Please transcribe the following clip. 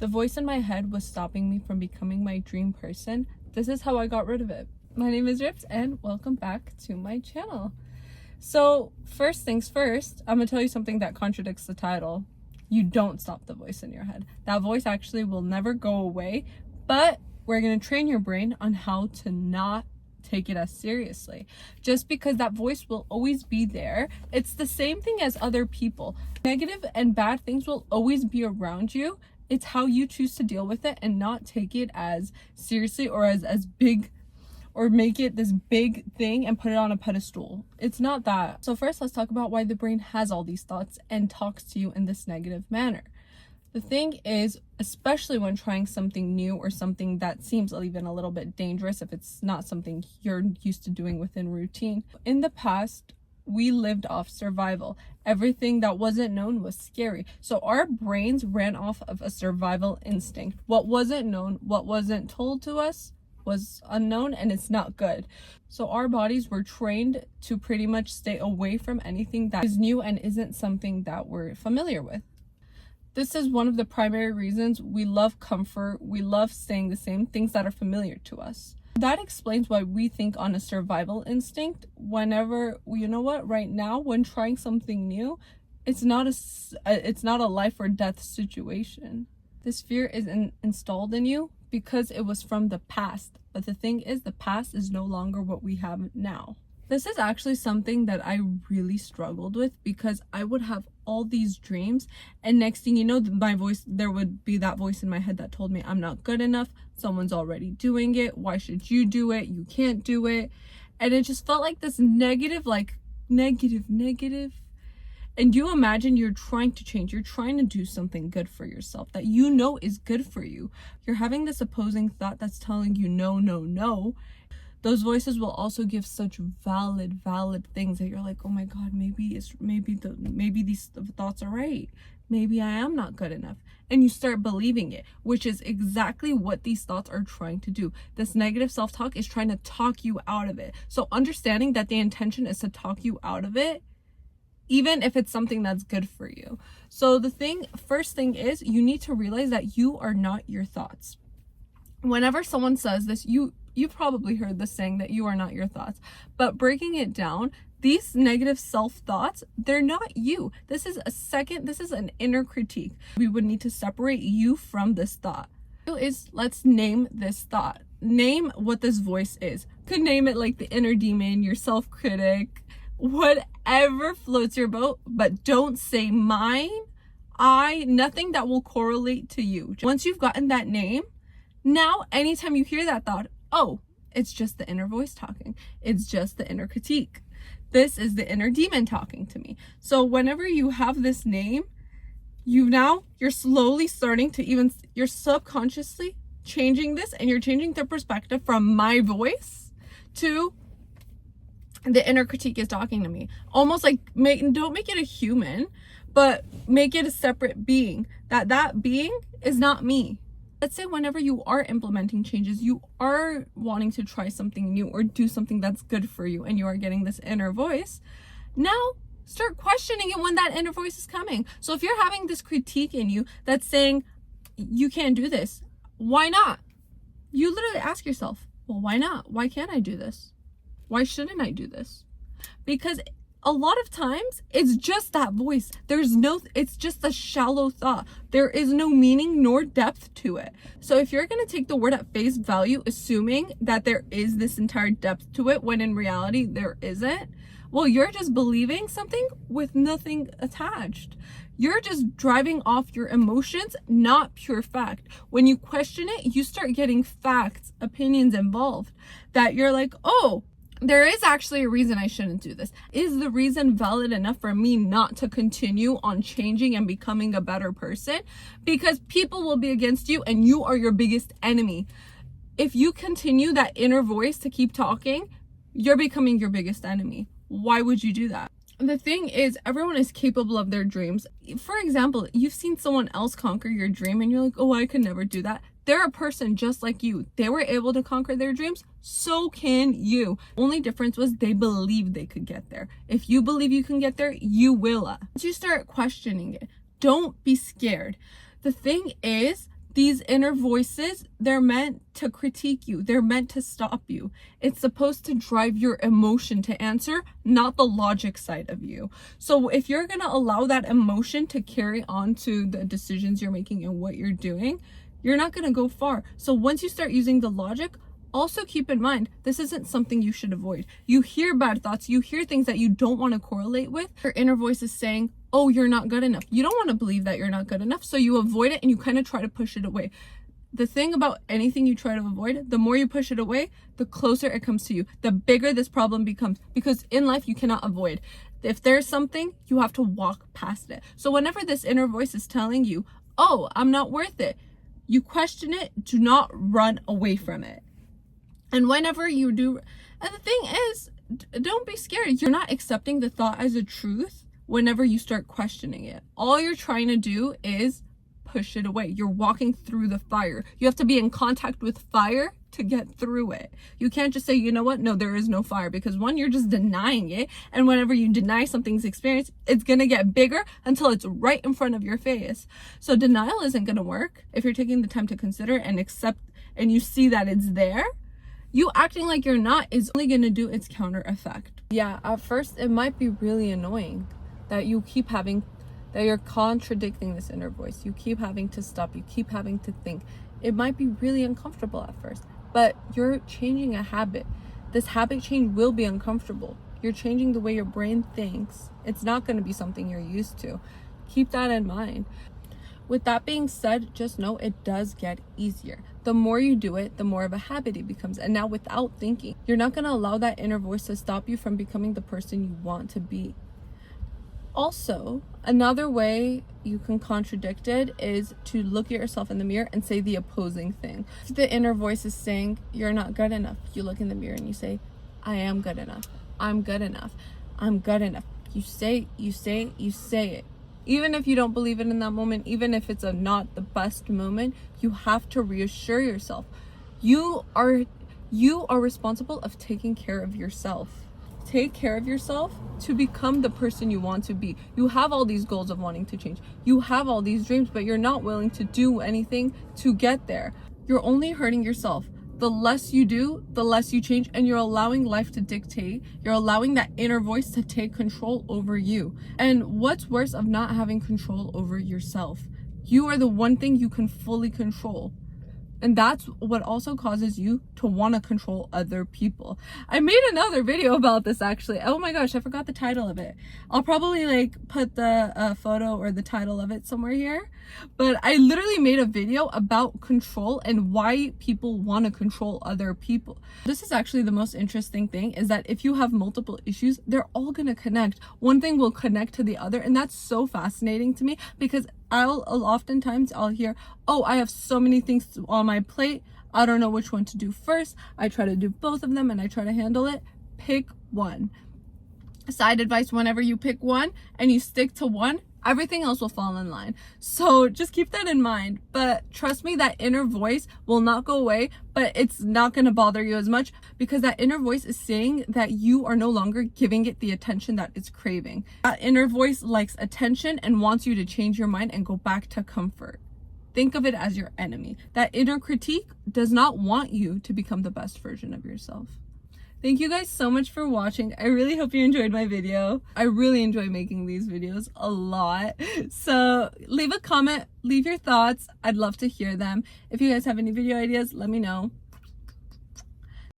The voice in my head was stopping me from becoming my dream person. This is how I got rid of it. My name is Rips and welcome back to my channel. So first things first, I'm gonna tell you something that contradicts the title. You don't stop the voice in your head. That voice actually will never go away, but we're gonna train your brain on how to not take it as seriously. Just because that voice will always be there, it's the same thing as other people. Negative and bad things will always be around you. It's how you choose to deal with it and not take it as seriously or as big, or make it this big thing and put it on a pedestal. It's not that. So first, let's talk about why the brain has all these thoughts and talks to you in this negative manner. The thing is, especially when trying something new or something that seems even a little bit dangerous, if it's not something you're used to doing within routine. In the past, we lived off survival. Everything that wasn't known was scary. So our brains ran off of a survival instinct. What wasn't known, what wasn't told to us was unknown, and it's not good. So our bodies were trained to pretty much stay away from anything that is new and isn't something that we're familiar with. This is one of the primary reasons we love comfort. We love staying the same, things that are familiar to us. That explains why we think on a survival instinct whenever, you know what, right now, when trying something new, it's not a life or death situation. This fear is installed in you because it was from the past. But the thing is, the past is no longer what we have now. This is actually something that I really struggled with, because I would have all these dreams, and next thing you know, there would be that voice in my head that told me I'm not good enough, someone's already doing it, why should you do it, you can't do it. And it just felt like this negative. And you imagine you're trying to change, you're trying to do something good for yourself that you know is good for you. You're having this opposing thought that's telling you no, no, no. Those voices will also give such valid things that you're like, oh my God, maybe these thoughts are right. Maybe I am not good enough. And you start believing it, which is exactly what these thoughts are trying to do. This negative self-talk is trying to talk you out of it. So understanding that the intention is to talk you out of it, even if it's something that's good for you. So first thing is, you need to realize that you are not your thoughts. Whenever someone says this, you've probably heard this saying that you are not your thoughts, but breaking it down, these negative self-thoughts, they're not you. This is an inner critique. We would need to separate you from this thought. Let's name this thought. Name what this voice is. Could name it like the inner demon, your self-critic, whatever floats your boat, but don't say mine, nothing that will correlate to you. Once you've gotten that name, now anytime you hear that thought, oh, it's just the inner voice talking. It's just the inner critique. This is the inner demon talking to me. So whenever you have this name, you're slowly starting to you're subconsciously changing this, and you're changing the perspective from my voice to the inner critique is talking to me. Almost like, don't make it a human, but make it a separate being. That being is not me. Let's say whenever you are implementing changes, you are wanting to try something new or do something that's good for you, and you are getting this inner voice. Now, start questioning it when that inner voice is coming. So if you're having this critique in you that's saying, you can't do this, why not? You literally ask yourself, well, why not? Why can't I do this? Why shouldn't I do this? Because a lot of times it's just that voice. It's just a shallow thought. There is no meaning nor depth to it. So if you're going to take the word at face value, assuming that there is this entire depth to it, when in reality there isn't, well, you're just believing something with nothing attached. You're just driving off your emotions, not pure fact. When you question it, you start getting facts, opinions involved, that you're like, oh, there is actually a reason I shouldn't do this. Is the reason valid enough for me not to continue on changing and becoming a better person? Because people will be against you, and you are your biggest enemy. If you continue that inner voice to keep talking, you're becoming your biggest enemy. Why would you do that? The thing is, everyone is capable of their dreams. For example, you've seen someone else conquer your dream and you're like, oh, I could never do that. They're a person just like you. They were able to conquer their dreams. So can you. Only difference was they believed they could get there. If you believe you can get there, you will. Once you start questioning it, don't be scared. The thing is, These inner voices, they're meant to critique you. They're meant to stop you. It's supposed to drive your emotion to answer, not the logic side of you. So if you're going to allow that emotion to carry on to the decisions you're making and what you're doing, you're not going to go far. So once you start using the logic, also keep in mind, this isn't something you should avoid. You hear bad thoughts, you hear things that you don't want to correlate with. Your inner voice is saying, oh, you're not good enough. You don't want to believe that you're not good enough, so you avoid it and you kind of try to push it away. The thing about anything you try to avoid, the more you push it away, the closer it comes to you, the bigger this problem becomes, because in life you cannot avoid. If there's something, you have to walk past it. So whenever this inner voice is telling you, oh, I'm not worth it, you question it, do not run away from it. And whenever you do, and the thing is, don't be scared. You're not accepting the thought as a truth whenever you start questioning it. All you're trying to do is push it away. You're walking through the fire. You have to be in contact with fire to get through it. You can't just say, you know what? No, there is no fire, because one, you're just denying it. And whenever you deny something's experience, it's going to get bigger until it's right in front of your face. So denial isn't going to work. If you're taking the time to consider and accept, and you see that it's there, you acting like you're not is only going to do its counter effect. Yeah, at first it might be really annoying that you keep having, that you're contradicting this inner voice. You keep having to stop. You keep having to think. It might be really uncomfortable at first, but you're changing a habit. This habit change will be uncomfortable. You're changing the way your brain thinks. It's not going to be something you're used to. Keep that in mind. With that being said, just know it does get easier. The more you do it, the more of a habit it becomes. And now without thinking, you're not going to allow that inner voice to stop you from becoming the person you want to be. Also, another way you can contradict it is to look at yourself in the mirror and say the opposing thing. If the inner voice is saying you're not good enough, you look in the mirror and you say, I am good enough. I'm good enough. I'm good enough. You say it. Even if you don't believe it in that moment, even if it's not the best moment, you have to reassure yourself. You are responsible of taking care of yourself. Take care of yourself to become the person you want to be. You have all these goals of wanting to change. You have all these dreams, but you're not willing to do anything to get there. You're only hurting yourself. The less you do, the less you change, and you're allowing life to dictate. You're allowing that inner voice to take control over you. And what's worse of not having control over yourself? You are the one thing you can fully control. And that's what also causes you to want to control other people. I made another video about this actually. Oh my gosh, I forgot the title of it. I'll probably put the photo or the title of it somewhere here. But I literally made a video about control and why people want to control other people. This is actually the most interesting thing, is that if you have multiple issues, they're all going to connect. One thing will connect to the other. And that's so fascinating to me, because oftentimes I'll hear, oh, I have so many things on my plate, I don't know which one to do first. I try to do both of them and I try to handle it. Pick one. Side advice: whenever you pick one and you stick to one, everything else will fall in line. So just keep that in mind. But trust me, that inner voice will not go away, but it's not going to bother you as much, because that inner voice is saying that you are no longer giving it the attention that it's craving. That inner voice likes attention and wants you to change your mind and go back to comfort. Think of it as your enemy. That inner critique does not want you to become the best version of yourself. Thank you guys so much for watching. I really hope you enjoyed my video. I really enjoy making these videos a lot. So leave a comment, leave your thoughts. I'd love to hear them. If you guys have any video ideas, let me know.